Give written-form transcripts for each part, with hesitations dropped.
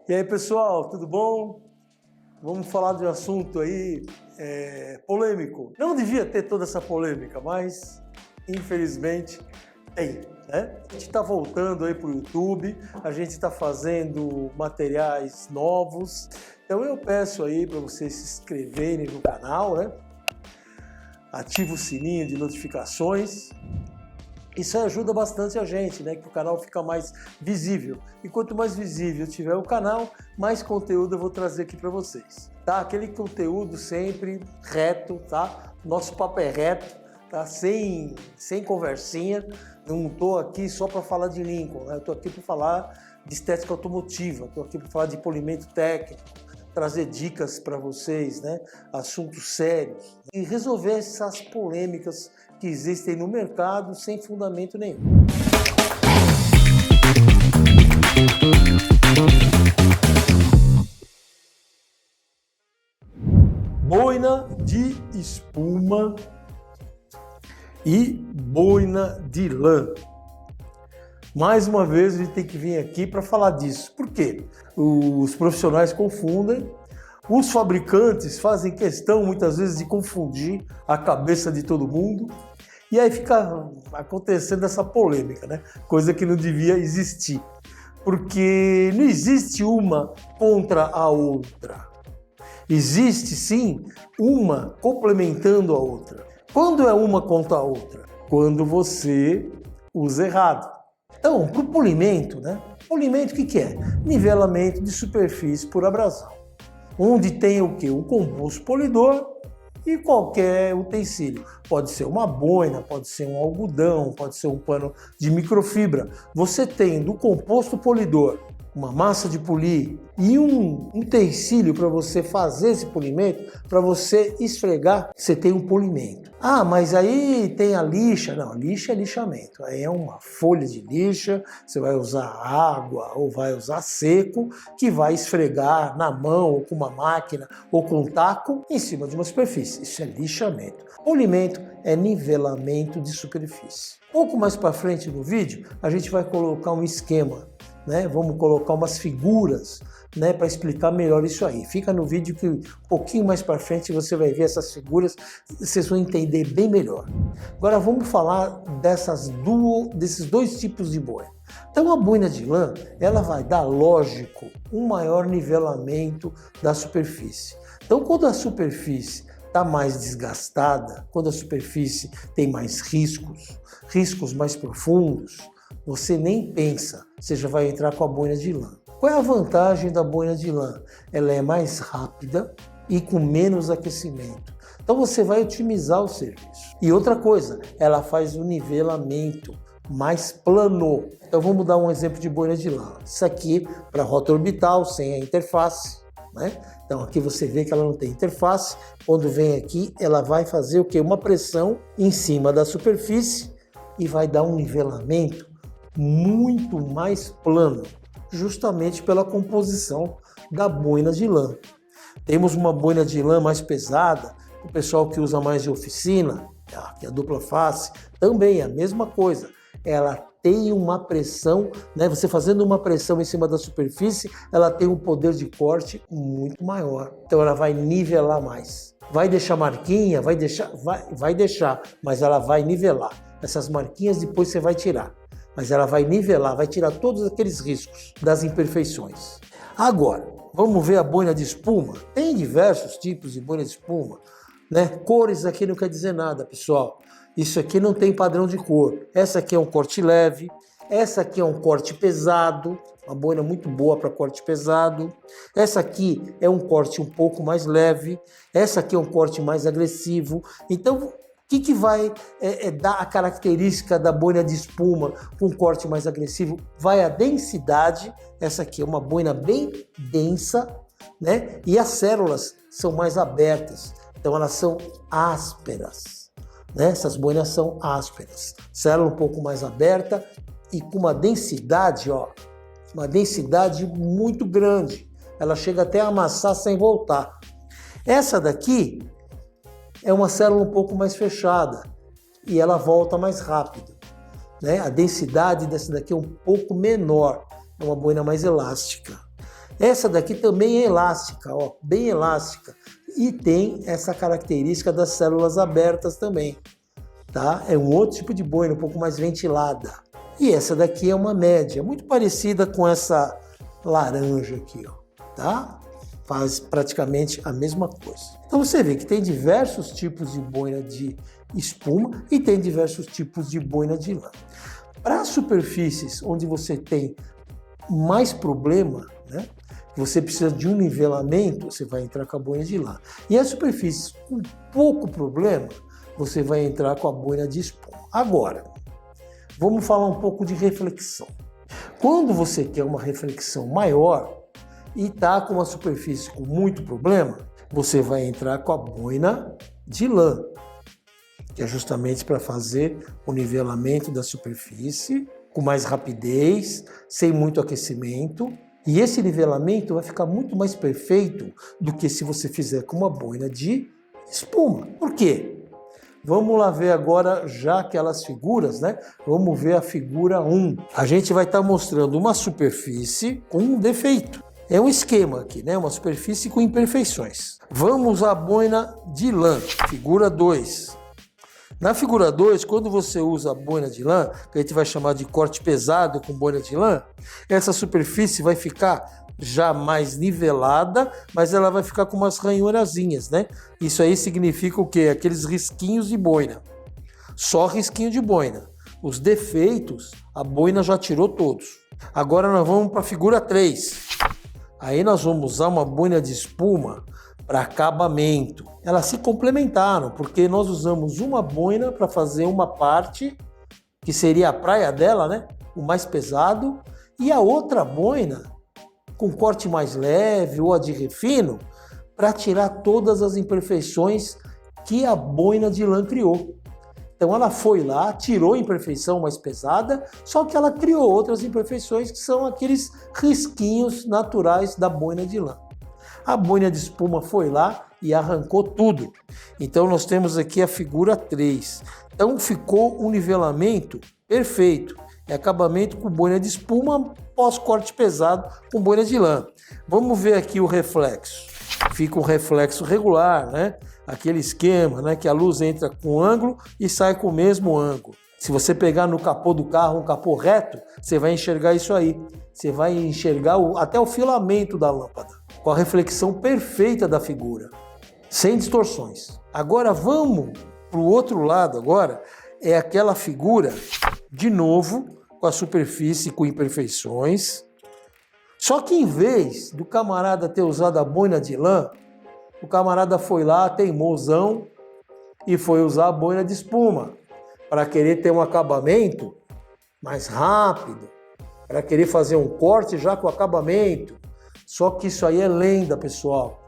E aí, pessoal, tudo bom? Vamos falar de um assunto aí polêmico. Não devia ter toda essa polêmica, mas infelizmente tem, né? A gente está voltando aí para o YouTube, a gente está fazendo materiais novos. Então eu peço aí para vocês se inscreverem no canal, né? Ativa o sininho de notificações. Isso ajuda bastante a gente, né? Que o canal fica mais visível. E quanto mais visível tiver o canal, mais conteúdo eu vou trazer aqui para vocês, tá? Aquele conteúdo sempre reto, tá? Nosso papo é reto, tá? Sem conversinha. Não tô aqui só para falar de Lincoln, né? Eu tô aqui para falar de estética automotiva, tô aqui para falar de polimento técnico, trazer dicas para vocês, né? Assuntos sérios e resolver essas polêmicas que existem no mercado sem fundamento nenhum. Boina de espuma e boina de lã. Mais uma vez a gente tem que vir aqui para falar disso. Por quê? Os profissionais confundem, os fabricantes fazem questão muitas vezes de confundir a cabeça de todo mundo e aí fica acontecendo essa polêmica, né? Coisa que não devia existir, porque não existe uma contra a outra. Existe sim uma complementando a outra. Quando é uma contra a outra? Quando você usa errado. Então, para o polimento, né? Polimento o que é? Nivelamento de superfície por abrasão. Onde tem o quê? Um composto polidor e qualquer utensílio. Pode ser uma boina, pode ser um algodão, pode ser um pano de microfibra. Você tem do composto polidor uma massa de polir e um utensílio para você fazer esse polimento, para você esfregar, você tem um polimento. Ah, mas aí tem a lixa. Não, lixa é lixamento. Aí é uma folha de lixa, você vai usar água ou vai usar seco, que vai esfregar na mão ou com uma máquina ou com um taco em cima de uma superfície. Isso é lixamento. Polimento é nivelamento de superfície. Pouco mais para frente no vídeo, a gente vai colocar um esquema, né? Vamos colocar umas figuras, né, para explicar melhor isso aí. Fica no vídeo que um pouquinho mais para frente você vai ver essas figuras, vocês vão entender bem melhor. Agora vamos falar desses dois tipos de boina. Então a boina de lã, ela vai dar, lógico, um maior nivelamento da superfície. Então quando a superfície está mais desgastada, quando a superfície tem mais riscos mais profundos, você nem pensa, você já vai entrar com a boina de lã. Qual é a vantagem da boina de lã? Ela é mais rápida e com menos aquecimento. Então você vai otimizar o serviço. E outra coisa, ela faz o nivelamento mais plano. Então vamos dar um exemplo de boina de lã. Isso aqui para rota orbital, sem a interface, né? Então aqui você vê que ela não tem interface. Quando vem aqui, ela vai fazer o quê? Uma pressão em cima da superfície e vai dar um nivelamento muito mais plano, justamente pela composição da boina de lã. Temos uma boina de lã mais pesada, o pessoal que usa mais de oficina, que é a dupla face, também é a mesma coisa. Ela tem uma pressão, né? Você fazendo uma pressão em cima da superfície, ela tem um poder de corte muito maior. Então ela vai nivelar mais. Vai deixar marquinha? Vai deixar, mas ela vai nivelar. Essas marquinhas depois você vai tirar. Mas ela vai nivelar, vai tirar todos aqueles riscos das imperfeições. Agora, vamos ver a boina de espuma. Tem diversos tipos de boina de espuma, né? Cores aqui não quer dizer nada, pessoal. Isso aqui não tem padrão de cor. Essa aqui é um corte leve, essa aqui é um corte pesado, uma boina muito boa para corte pesado. Essa aqui é um corte um pouco mais leve, essa aqui é um corte mais agressivo. Então, o que vai dar a característica da boina de espuma com corte mais agressivo? Vai a densidade. Essa aqui é uma boina bem densa, né? E as células são mais abertas, então elas são ásperas, né? Essas boinas são ásperas, célula um pouco mais aberta e com uma densidade, ó, uma densidade muito grande. Ela chega até a amassar sem voltar. Essa daqui é uma célula um pouco mais fechada e ela volta mais rápido, né? A densidade dessa daqui é um pouco menor, é uma boina mais elástica. Essa daqui também é elástica, ó, bem elástica. E tem essa característica das células abertas também, tá? É um outro tipo de boina, um pouco mais ventilada. E essa daqui é uma média, muito parecida com essa laranja aqui, ó, tá? Faz praticamente a mesma coisa. Então você vê que tem diversos tipos de boina de espuma e tem diversos tipos de boina de lã. Para superfícies onde você tem mais problema, né? Você precisa de um nivelamento, você vai entrar com a boina de lã. E as superfícies com pouco problema, você vai entrar com a boina de espuma. Agora, vamos falar um pouco de reflexão. Quando você quer uma reflexão maior e está com uma superfície com muito problema, você vai entrar com a boina de lã, que é justamente para fazer o nivelamento da superfície com mais rapidez, sem muito aquecimento. E esse nivelamento vai ficar muito mais perfeito do que se você fizer com uma boina de espuma. Por quê? Vamos lá ver agora já aquelas figuras, né? Vamos ver a figura 1. A gente vai estar mostrando uma superfície com um defeito. É um esquema aqui, né? Uma superfície com imperfeições. Vamos à boina de lã, figura 2. Na figura 2, quando você usa a boina de lã, que a gente vai chamar de corte pesado com boina de lã, essa superfície vai ficar já mais nivelada, mas ela vai ficar com umas ranhurazinhas, né? Isso aí significa o quê? Aqueles risquinhos de boina. Só risquinho de boina. Os defeitos, a boina já tirou todos. Agora nós vamos para a figura 3. Aí nós vamos usar uma boina de espuma para acabamento. Elas se complementaram, porque nós usamos uma boina para fazer uma parte, que seria a praia dela, né? O mais pesado, e a outra boina com corte mais leve ou a de refino, para tirar todas as imperfeições que a boina de lã criou. Então ela foi lá, tirou a imperfeição mais pesada, só que ela criou outras imperfeições que são aqueles risquinhos naturais da boina de lã. A boina de espuma foi lá e arrancou tudo. Então nós temos aqui a figura 3. Então ficou um nivelamento perfeito. É acabamento com boina de espuma pós-corte pesado com boina de lã. Vamos ver aqui o reflexo. Fica um reflexo regular, né? Aquele esquema, né? Que a luz entra com ângulo e sai com o mesmo ângulo. Se você pegar no capô do carro um capô reto, você vai enxergar isso aí. Você vai enxergar até o filamento da lâmpada, com a reflexão perfeita da figura, sem distorções. Agora vamos para o outro lado agora, é aquela figura, de novo, com a superfície com imperfeições. Só que em vez do camarada ter usado a boina de lã, o camarada foi lá, teimosão, e foi usar a boina de espuma, para querer ter um acabamento mais rápido, para querer fazer um corte já com acabamento. Só que isso aí é lenda, pessoal.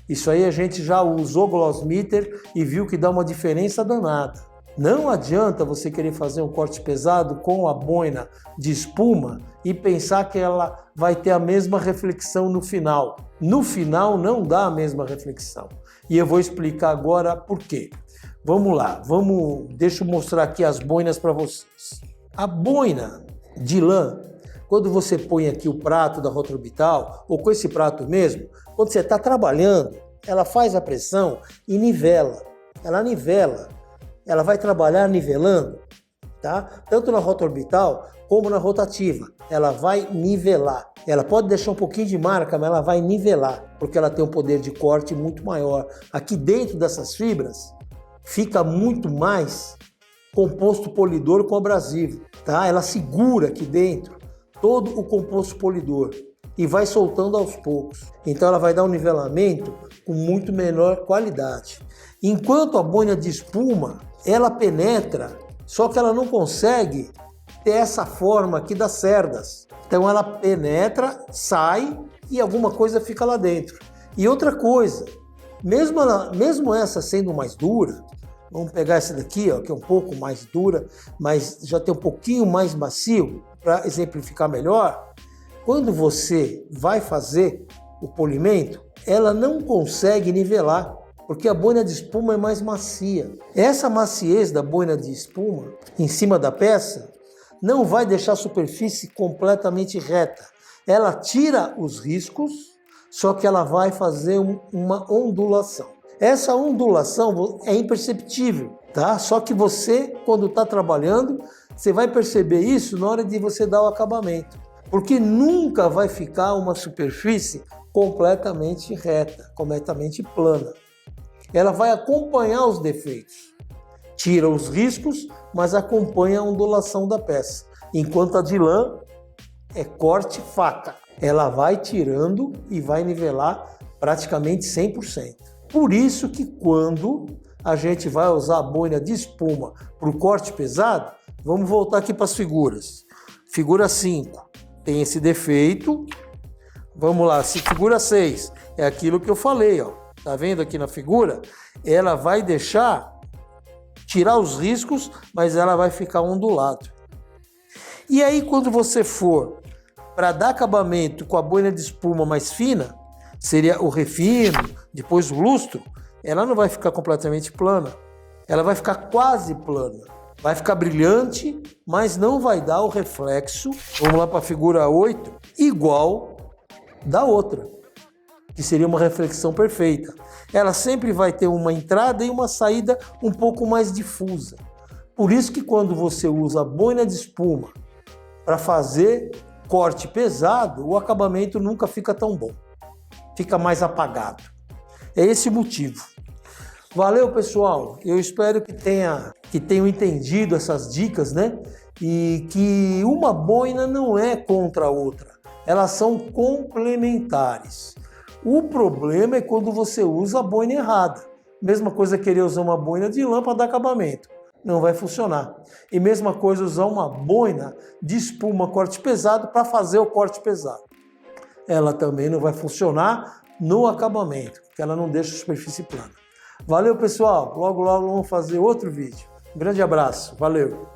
Isso aí a gente já usou Glossmeter e viu que dá uma diferença danada. Não adianta você querer fazer um corte pesado com a boina de espuma e pensar que ela vai ter a mesma reflexão no final. No final não dá a mesma reflexão. E eu vou explicar agora por quê. Vamos lá, deixa eu mostrar aqui as boinas para vocês. A boina de lã, quando você põe aqui o prato da Rotorbital, ou com esse prato mesmo, quando você está trabalhando, ela faz a pressão e nivela. Ela nivela. Ela vai trabalhar nivelando, tá? Tanto na Rotorbital como na rotativa. Ela vai nivelar. Ela pode deixar um pouquinho de marca, mas ela vai nivelar, porque ela tem um poder de corte muito maior. Aqui dentro dessas fibras, fica muito mais composto polidor com abrasivo, tá? Ela segura aqui dentro todo o composto polidor e vai soltando aos poucos. Então ela vai dar um nivelamento com muito menor qualidade. Enquanto a boina de espuma, ela penetra, só que ela não consegue ter essa forma aqui das cerdas. Então ela penetra, sai e alguma coisa fica lá dentro. E outra coisa, mesmo essa sendo mais dura, vamos pegar essa daqui, ó, que é um pouco mais dura, mas já tem um pouquinho mais macio, para exemplificar melhor. Quando você vai fazer o polimento, ela não consegue nivelar, porque a boina de espuma é mais macia. Essa maciez da boina de espuma em cima da peça não vai deixar a superfície completamente reta. Ela tira os riscos, só que ela vai fazer uma ondulação. Essa ondulação é imperceptível, tá? Só que você, quando está trabalhando, você vai perceber isso na hora de você dar o acabamento. Porque nunca vai ficar uma superfície completamente reta, completamente plana. Ela vai acompanhar os defeitos. Tira os riscos, mas acompanha a ondulação da peça. Enquanto a de lã é corte faca. Ela vai tirando e vai nivelar praticamente 100%. Por isso que quando a gente vai usar a boina de espuma para o corte pesado, vamos voltar aqui para as figuras. Figura 5 tem esse defeito. Vamos lá, se figura 6 é aquilo que eu falei, ó. Tá vendo aqui na figura? Ela vai tirar os riscos, mas ela vai ficar ondulado. E aí quando você for para dar acabamento com a boina de espuma mais fina, seria o refino, depois o lustro, ela não vai ficar completamente plana. Ela vai ficar quase plana. Vai ficar brilhante, mas não vai dar o reflexo, vamos lá para a figura 8, igual da outra, que seria uma reflexão perfeita. Ela sempre vai ter uma entrada e uma saída um pouco mais difusa. Por isso que quando você usa a boina de espuma para fazer corte pesado, o acabamento nunca fica tão bom. Fica mais apagado. É esse o motivo. Valeu, pessoal. Eu espero que tenham entendido essas dicas, né? E que uma boina não é contra a outra. Elas são complementares. O problema é quando você usa a boina errada. Mesma coisa querer usar uma boina de lã para dar acabamento. Não vai funcionar. E mesma coisa usar uma boina de espuma corte pesado para fazer o corte pesado. Ela também não vai funcionar no acabamento, porque ela não deixa a superfície plana. Valeu, pessoal. Logo, logo vamos fazer outro vídeo. Um grande abraço. Valeu.